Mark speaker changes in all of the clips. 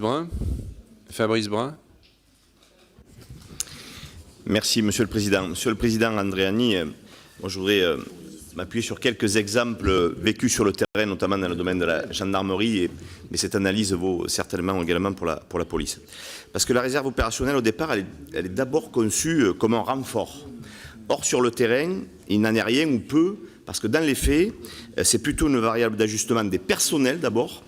Speaker 1: Brun. Fabrice Brun.
Speaker 2: Merci, Monsieur le Président. Monsieur le Président Andréani, moi, je voudrais m'appuyer sur quelques exemples vécus sur le terrain, notamment dans le domaine de la gendarmerie, mais cette analyse vaut certainement également pour la police. Parce que la réserve opérationnelle, au départ, elle est d'abord conçue comme un renfort. Or, sur le terrain, il n'en est rien ou peu, parce que dans les faits, c'est plutôt une variable d'ajustement des personnels d'abord,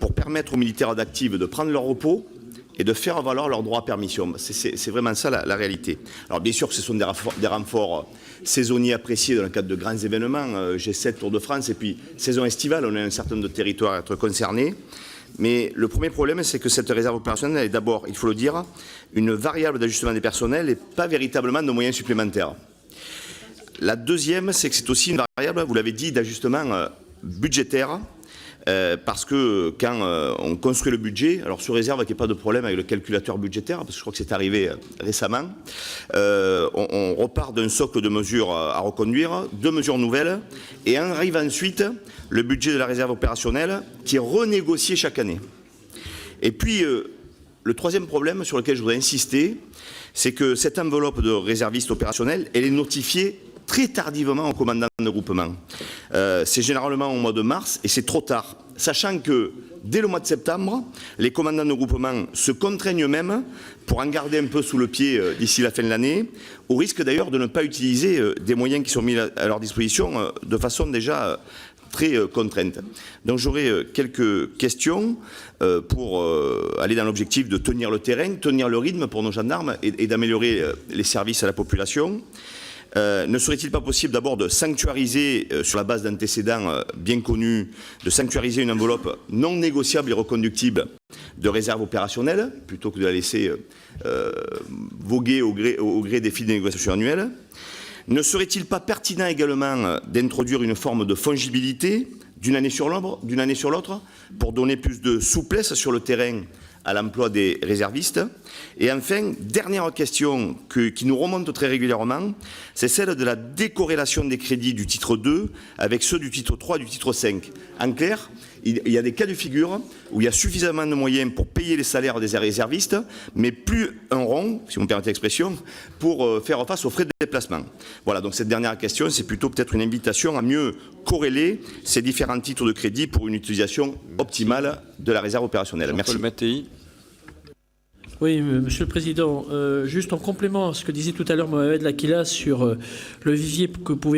Speaker 2: pour permettre aux militaires d'active de prendre leur repos et de faire valoir leurs droits à permission. C'est vraiment ça la réalité. Alors bien sûr que ce sont des renforts saisonniers appréciés dans le cadre de grands événements, G7, Tour de France, et puis saison estivale, on a un certain nombre de territoires à être concernés. Mais le premier problème, c'est que cette réserve opérationnelle elle est d'abord, il faut le dire, une variable d'ajustement des personnels et pas véritablement de moyens supplémentaires. La deuxième, c'est que c'est aussi une variable, vous l'avez dit, d'ajustement budgétaire. Parce que quand on construit le budget, alors sous réserve qu'il n'y ait pas de problème avec le calculateur budgétaire, parce que je crois que c'est arrivé récemment, on repart d'un socle de mesures à reconduire, de mesures nouvelles, et arrive ensuite le budget de la réserve opérationnelle qui est renégocié chaque année. Et puis, le troisième problème sur lequel je voudrais insister, c'est que cette enveloppe de réservistes opérationnels, elle est notifiée très tardivement au commandant de groupement. C'est généralement au mois de mars et c'est trop tard, sachant que dès le mois de septembre, les commandants de groupement se contraignent eux-mêmes pour en garder un peu sous le pied d'ici la fin de l'année, au risque d'ailleurs de ne pas utiliser des moyens qui sont mis à leur disposition de façon déjà très contrainte. Donc j'aurais quelques questions pour aller dans l'objectif de tenir le terrain, tenir le rythme pour nos gendarmes et d'améliorer les services à la population. Ne serait-il pas possible d'abord de sanctuariser, sur la base d'antécédents bien connus, de sanctuariser une enveloppe non négociable et reconductible de réserve opérationnelle, plutôt que de la laisser voguer au gré des fils de négociation annuelles? Ne serait-il pas pertinent également d'introduire une forme de fongibilité d'une année sur l'autre pour donner plus de souplesse sur le terrain à l'emploi des réservistes? Et enfin, dernière question qui nous remonte très régulièrement, c'est celle de la décorrélation des crédits du titre 2 avec ceux du titre 3 et du titre 5. En clair, il y a des cas de figure où il y a suffisamment de moyens pour payer les salaires des réservistes, mais plus un rond, si vous me permettez l'expression, pour faire face aux frais de déplacement. Voilà, donc cette dernière question, c'est plutôt peut-être une invitation à mieux corréler ces différents titres de crédit pour une utilisation optimale de la réserve opérationnelle. Merci.
Speaker 3: Oui, Monsieur le Président, juste en complément à ce que disait tout à l'heure Mohamed Lakila sur le vivier que pouvait